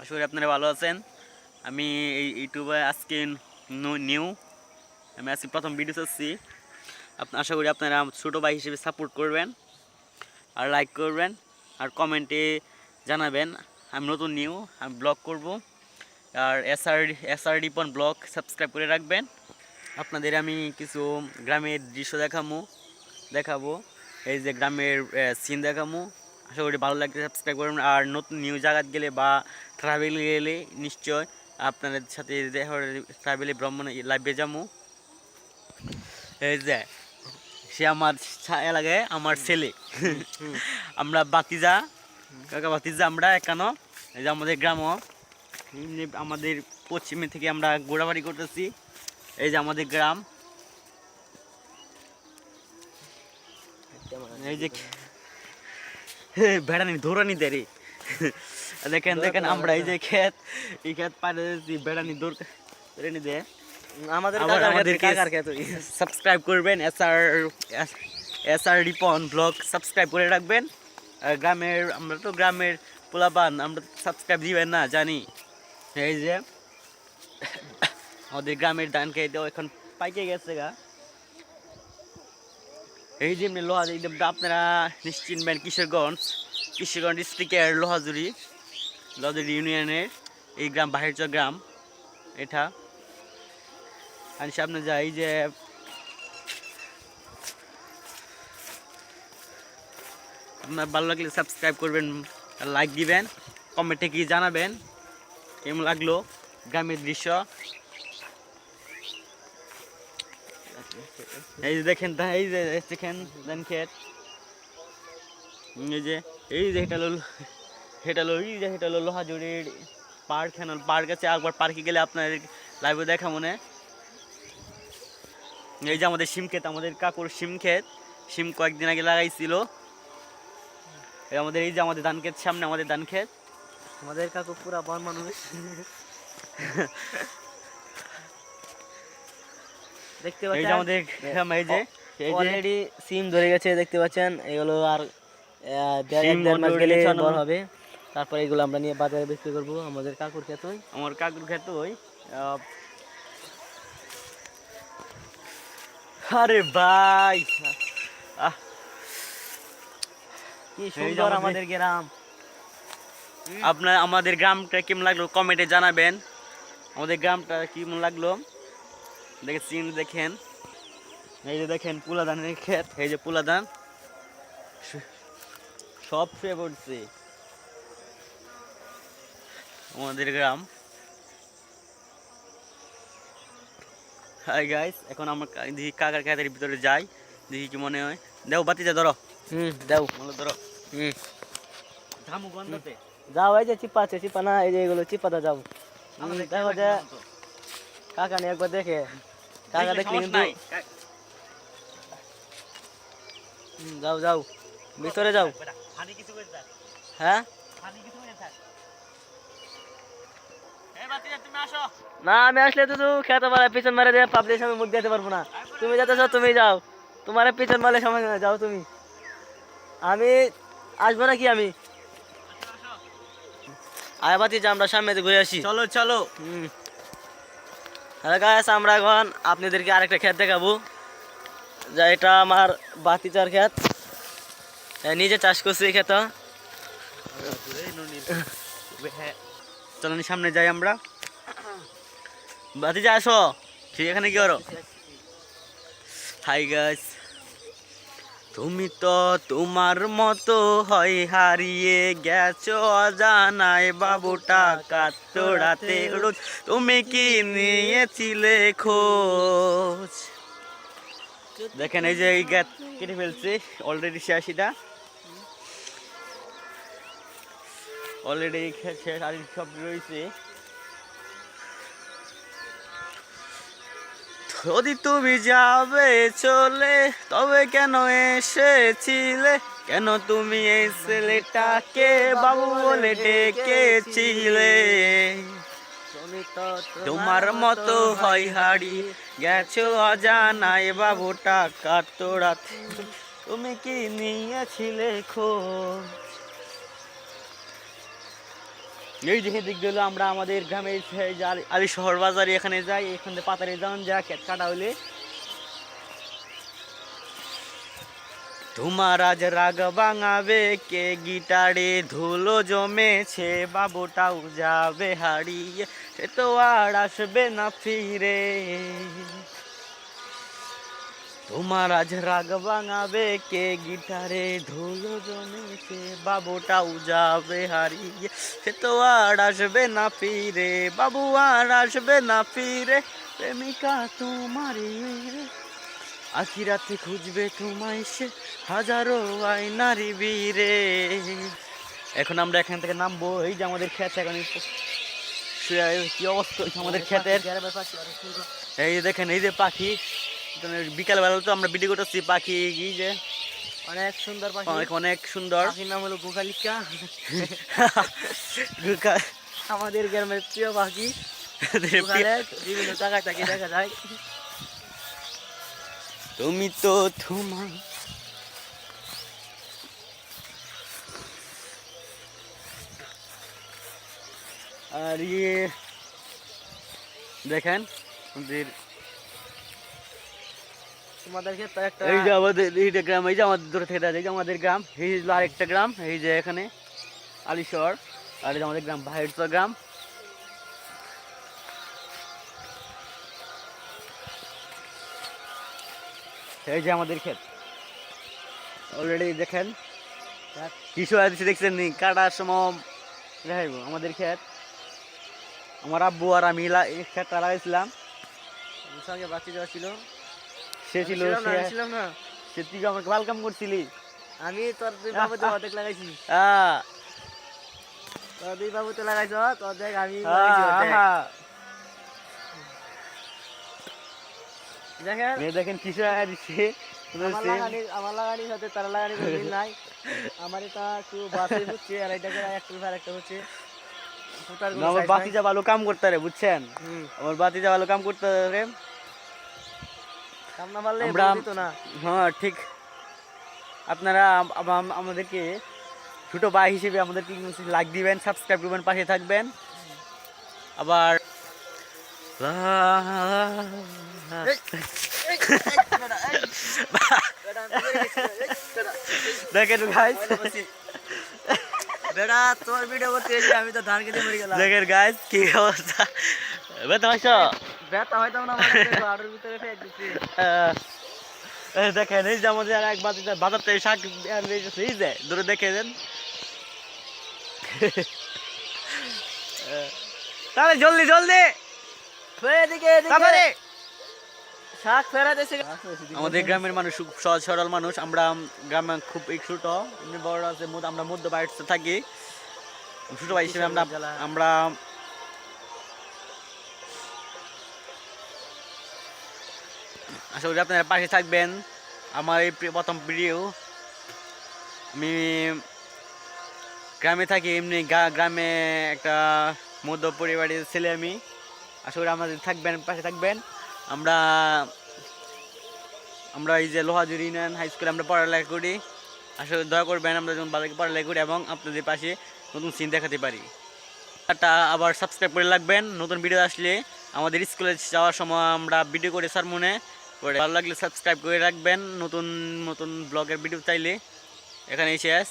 আশা করি আপনারা ভালো আছেন। আমি এই ইউটিউবে আজকে নিউ আমি আজকে প্রথম ভিডিও করছি। আশা করি আপনারা ছোটো ভাই হিসেবে সাপোর্ট করবেন আর লাইক করবেন আর কমেন্টে জানাবেন। আমি নতুন আমি ব্লগ করব আর এসআর রিপন ব্লগ সাবস্ক্রাইব করে রাখবেন। আপনাদের আমি কিছু গ্রামের দৃশ্য দেখাবো, এই যে গ্রামের সিন দেখাবো। আশা করি ভালো লাগলে সাবস্ক্রাইব করবেন। আর নতুন নিউ জায়গায় গেলে বা ট্রাভেল গেলে নিশ্চয় আপনাদের সাথে ট্রাভেলে ভ্রমণে লাইভে যাবো। এই যে সে আমার এলাকায় আমার ছেলে আমরা বাতিজা কাকা বাতিজা আমরা এখানো। এই যে আমাদের গ্রামও আমাদের পশ্চিমে থেকে আমরা ঘোরাবাড়ি করতেছি। এই যে আমাদের গ্রাম, এই যে বেড়ানি ধরানি দেরি দেখেন আমরা এই যে এই ক্ষেত পারে বেড়ানি ধরে দে। আমাদের সাবস্ক্রাইব করবেন, এসআর রিপন ব্লগ সাবস্ক্রাইব করে রাখবেন। আর আমরা তো গ্রামের পোলাপান, আমরা সাবস্ক্রাইব দিবেন না জানি। এই যে আমাদের গ্রামের ধান খেতে এখন পাইকে গেছে গা। এই যে আপনারা নিশ্চিত চিনবেন কিশোরগঞ্জ ডিস্ট্রিক্টের লোহাজুরি ইউনিয়নের এই গ্রাম বাহিরচর গ্রাম এটা। আর সামনে যাই যে আপনার ভালো লাগলে সাবস্ক্রাইব করবেন, লাইক দিবেন, কমেন্টে কি জানাবেন কেমন লাগলো গ্রামের দৃশ্য। এই যে দেখেন ধান ক্ষেত, এই যে এটা হলো লোহাজুড়ির পার্ক আছে। একবার পার্কে গেলে আপনার লাইভে দেখা মনে। এই যে আমাদের শিম ক্ষেত, আমাদের কাকুর শিম কয়েকদিন আগে লাগাইছিল। এই যে আমাদের ধান ক্ষেত, সামনে আমাদের ধান ক্ষেত। আমাদের কাকু পুরা বন মানুষ দেখতে পাচ্ছেন। এই যে আমাদের অলরেডি সিম ধরে গেছে দেখতে পাচ্ছেন। এগুলো আর দেড় মাস গেলে বড় হবে। তারপরে এগুলো আমরা নিয়ে বাজারে বিক্রি করব। আমাদের কাকুর ক্ষেতই, আমার কাকুর ক্ষেতই। আরে ভাই কি সুন্দর আমাদের গ্রাম। আপনার আমাদের গ্রামটা কেমন লাগলো কমেন্টে জানাবেন। আমাদের গ্রামটা কেমন লাগলো দেখেন। এই যে দেখেন পুলাধানের ক্ষেত, এই যে পুলাধান সব শুয়ে পড়ছে আমাদের গ্রাম। হাই গাইস, এখন আমরা দেখি কাকার ক্ষেতের ভিতরে যাই, দেখি কি মনে হয়। দেও বাতিটা ধরো, দাও ধরো। ধামু গন্ধতে যাও। এই যে চিপা আছে, চিপা না, এই যে এগুলো চিপাটা যাও। দেখো যে কাকা নিয়ে একবার দেখে, কাকা দেখলে কিন্তু যাও যাও ভিতরে যাও। হ্যাঁ না, আমি আসলে তো খেতে পারে পিছন মারে দিয়ে পাবলিক সামনে মুখ দিতে পারবো না। তুমি যেতেছো তুমি যাও, তোমার পিছন মারলে সময় না, যাও তুমি। আমি আসবো নাকি? আমি আয় বাতি যে আমরা সামনে ঘুরে আসি। চলো। হ্যালো গাইস, আমরা এখন আপনাদেরকে আরেকটা ক্ষেত দেখাবো। যা এটা আমার বাতিচার ক্ষেত, নিজে চাষ করছি এই ক্ষেত। চলেন সামনে যাই আমরা। বাতিজা আসো, ঠিক এখানে কি করো? হাই গাইস, তুমি তো তোমার মতো হয় হারিয়ে গেছো অজানায় বাবুটা কাতরাতে রোজ, তুমি কি নিয়েছিলে খোঁজ? দেখেন এই যে এই গ্যাত কেটে ফেলছে অলরেডি, শেষটা অলরেডি শেষ, আর সব রয়েছে। যদি তুমি যাবে চলে তবে কেন এসেছিলে, কেন তুমি এই ছেলেটাকে বাবু বলে ডেকেছিলে? তোমার মতো হয় হারিয়ে গেছো অজানায় বাবুটা কাতরাতে, তুমি কি নিয়েছিলে খোঁজ? এই যে দিক দিল আমরা আমাদের গ্রামের আলী শহর বাজারে এখানে যাই, এখান থেকে পাতারে যান যা ক্ষেত কাটা হইলে। তোমার আজ রাগ ভাঙাবে কে, গিটারে ধুলো জমেছে, বাবুটাও যাবে হারিয়ে, সে তো আর আসবে না ফিরে। তোমার আজ রাগ ভাঙাবে কে, গিটারে ধুলো জমেছে, বাবুটাও যাবে হারিয়ে, সে তো আর আসবে না ফিরে, বাবু আর আসবে না ফিরে, প্রেমিকা তোমারই আখিরাতে খুঁজবে তোমায় সে, হাজারো আয়নারি বীরে। এখন আমরা এখান থেকে নামবো। এই যে আমাদের ক্ষেত, এখন কি অবস্থা হয়েছে আমাদের ক্ষেতের। এই যে দেখেন, এই যে পাখি, বিকালবেলা তো আমরা ভিডিও করতেছি, পাখি এই যে অনেক সুন্দর পাখি, অনেক সুন্দর। পাখির নাম হলো গুকালিকা। গুকা আমাদের গ্রামের প্রিয় পাখি, বিভিন্ন জায়গায় তাকে দেখা যায়। তুমি তো তোমার আর ইয়ে দেখেন আমাদের, তোমাদেরকে তো একটা এই যে আমাদের এইটা গ্রাম, এই যে আমাদের দূরে থেকে দেখা যায়, এই যে আমাদের গ্রাম, এই যে আরেকটা গ্রাম, এই যে এখানে আলিশহর, আর এই যে আমাদের গ্রাম ভাইরচর গ্রাম। এই যে আমাদের ক্ষেত অলরেডি দেখেন কিছু আছে, দেখছেন নি কাটার সময় দেখাইবো আমাদের ক্ষেত। আমার আব্বু আর আমি এই ক্ষেতটা লাগাইছিলাম, সঙ্গে বাচ্চা যাওয়া ছিল, সে ছিল ছিলাম না, সে তুই আমাকে ওয়েলকাম করছিলি। আমি তোর দুই বাবুতে অর্ধেক লাগাইছি, হ্যাঁ তোর দুই বাবুতে লাগাইছ, তোর দেখ আমি দেখেন। দেখেন কিছু দিচ্ছে, আমার লাগানির সাথে তারা লাগানি মিল নাই। আমার এটা একটু বাসে হচ্ছে, আর এটা একটা হচ্ছে আমার বাতিজা ভালো কাম করতে রে, বুঝছেন, আমার বাতিজা ভালো কাম করতে রে। কাম না পারলে আমরা তো না। হ্যাঁ ঠিক, আপনারা আমাদেরকে ছোট ভাই হিসেবে আমাদেরকে লাইক দিবেন, সাবস্ক্রাইব করবেন, পাশে থাকবেন। আবার দেখেন গাইস, বেটা তোর ভিডিও করতে এসে আমি তো ধান কেটে মরে গেলাম। দেখেন গাইস কি অবস্থা, ব্যথা হয়েছ? ব্যথা হয়তো না, মানে আড়ুর ভিতরে ফেক দিচ্ছি। দেখেন এই যে আমাদের আর এক বাজার থেকে শাক এই যে দূরে দেখে দেন, তাহলে জলদি জলদি তাড়াতাড়ি। শাক ফেরা দেশে আমাদের গ্রামের মানুষ খুব সহজ সরল মানুষ, আমরা গ্রামে খুব ছোট, এমনি বড় আছে, আমরা মধ্য বাড়িতে থাকি, ছোট ভাই হিসেবে আমরা আশা করি আপনারা পাশে থাকবেন। আমার এই প্রথম ভিডিও, আমি গ্রামে থাকি, এমনি গ্রামে একটা মধ্য পরিবারের ছেলে আমি। আশা করি আমাদের থাকবেন, পাশে থাকবেন। আমরা এই যে লোহাজুরি ইউনিয়ন হাই স্কুলে আমরা পড়ালেখা করি, আশা করি দয়া করবেন আমরা যেমন ভালো পড়ালেখা করি এবং আপনাদের পাশে নতুন সিন দেখাতে পারি। আবার সাবস্ক্রাইব করে রাখবেন, নতুন ভিডিও আসলে আমাদের স্কুলে যাওয়ার সময় আমরা ভিডিও করে স্যার মনে করে, ভালো লাগলে সাবস্ক্রাইব করে রাখবেন, নতুন নতুন ব্লগের ভিডিও চাইলে। এখানেই শেষ।